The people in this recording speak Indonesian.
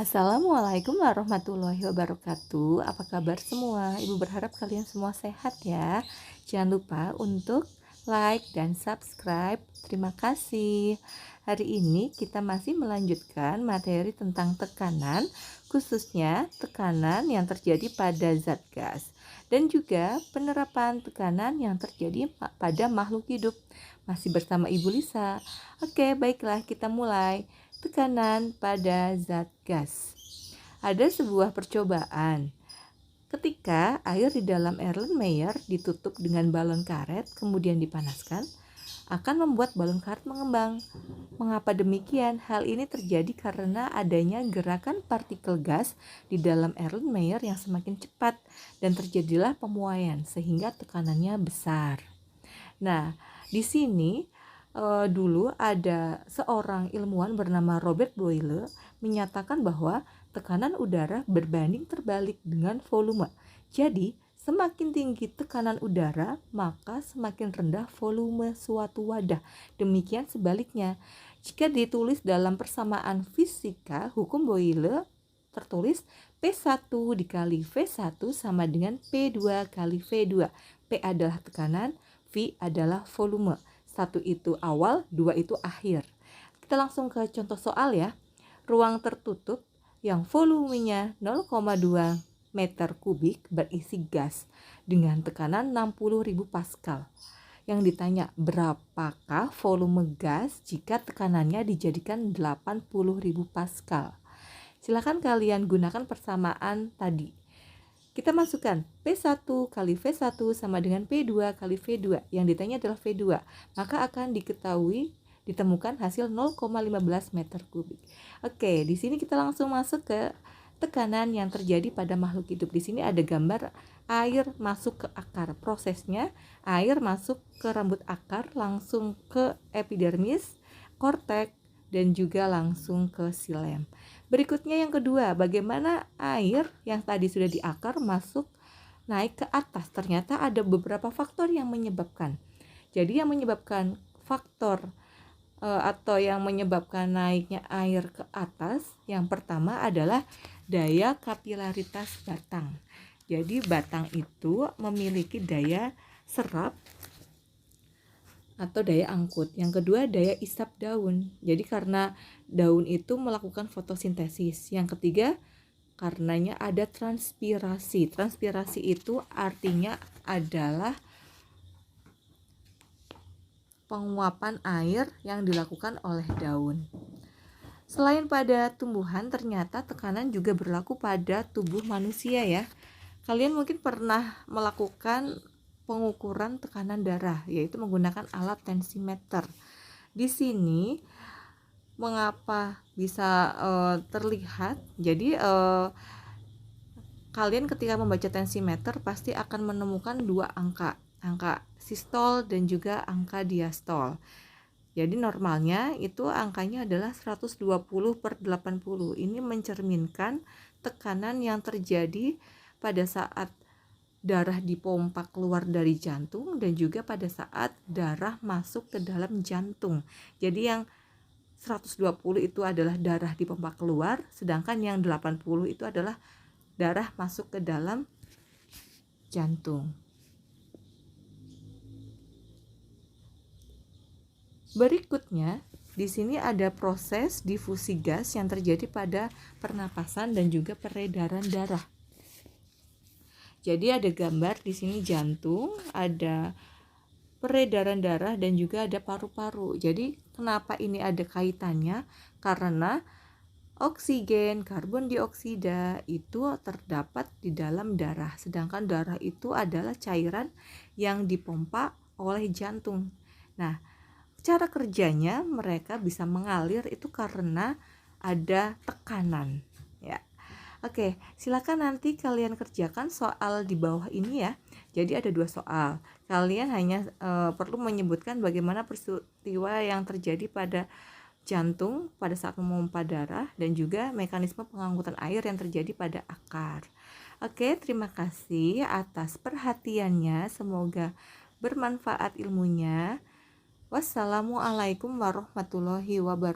Assalamualaikum warahmatullahi wabarakatuh. Apa kabar semua? Ibu berharap kalian semua sehat ya. Jangan lupa untuk like dan subscribe. Terima kasih. Hari ini kita masih melanjutkan materi tentang tekanan, khususnya tekanan yang terjadi pada zat gas dan juga penerapan tekanan yang terjadi pada makhluk hidup. Masih bersama Ibu Lisa. Oke, baiklah kita mulai. Tekanan pada zat gas. Ada sebuah percobaan. Ketika air di dalam Erlenmeyer ditutup dengan balon karet kemudian dipanaskan, akan membuat balon karet mengembang. Mengapa demikian? Hal ini terjadi karena adanya gerakan partikel gas di dalam Erlenmeyer yang semakin cepat dan terjadilah pemuaian sehingga tekanannya besar. Nah, di sini dulu ada seorang ilmuwan bernama Robert Boyle menyatakan bahwa tekanan udara berbanding terbalik dengan volume. Jadi, semakin tinggi tekanan udara, maka semakin rendah volume suatu wadah. Demikian sebaliknya. Jika ditulis dalam persamaan fisika, hukum Boyle tertulis P1 dikali V1 sama dengan P2 kali V2. P adalah tekanan, V adalah volume. 1 itu awal, 2 itu akhir. Kita langsung ke contoh soal ya. Ruang tertutup yang volumenya 0,2 meter kubik berisi gas dengan tekanan 60.000 Pascal. Yang ditanya, berapakah volume gas jika tekanannya dijadikan 80.000 Pascal? Silakan kalian gunakan persamaan tadi. Kita masukkan P1 kali V1 sama dengan P2 kali V2. Yang ditanya adalah V2. Maka akan ditemukan hasil 0,15 meter kubik. Oke, di sini kita langsung masuk ke tekanan yang terjadi pada makhluk hidup. Di sini ada gambar air masuk ke akar. Prosesnya, air masuk ke rambut akar, langsung ke epidermis, korteks, dan juga langsung ke silem. Berikutnya yang kedua, bagaimana air yang tadi sudah di akar masuk naik ke atas. Ternyata ada beberapa faktor yang menyebabkan. Jadi yang menyebabkan faktor atau yang menyebabkan naiknya air ke atas, yang pertama adalah daya kapilaritas batang. Jadi batang itu memiliki daya serap atau daya angkut. Yang kedua, daya isap daun. Jadi karena daun itu melakukan fotosintesis. Yang ketiga, karenanya ada transpirasi. Transpirasi itu artinya adalah penguapan air yang dilakukan oleh daun. Selain pada tumbuhan, ternyata tekanan juga berlaku pada tubuh manusia ya. Kalian mungkin pernah melakukan pengukuran tekanan darah, yaitu menggunakan alat tensimeter. Di sini mengapa bisa terlihat? Jadi kalian ketika membaca tensimeter pasti akan menemukan dua angka sistol dan juga angka diastol. Jadi normalnya itu angkanya adalah 120/80. Ini mencerminkan tekanan yang terjadi pada saat darah dipompa keluar dari jantung dan juga pada saat darah masuk ke dalam jantung. Jadi yang 120 itu adalah darah dipompa keluar, sedangkan yang 80 itu adalah darah masuk ke dalam jantung. Berikutnya, di sini ada proses difusi gas yang terjadi pada pernapasan dan juga peredaran darah. Jadi ada gambar di sini jantung, ada peredaran darah dan juga ada paru-paru. Jadi kenapa ini ada kaitannya? Karena oksigen, karbon dioksida itu terdapat di dalam darah. Sedangkan darah itu adalah cairan yang dipompa oleh jantung. Nah, cara kerjanya mereka bisa mengalir itu karena ada tekanan ya. Oke, silakan nanti kalian kerjakan soal di bawah ini ya. Jadi ada 2 soal. Kalian hanya perlu menyebutkan bagaimana peristiwa yang terjadi pada jantung pada saat memompa darah dan juga mekanisme pengangkutan air yang terjadi pada akar. Oke, terima kasih atas perhatiannya. Semoga bermanfaat ilmunya. Wassalamualaikum warahmatullahi wabarakatuh.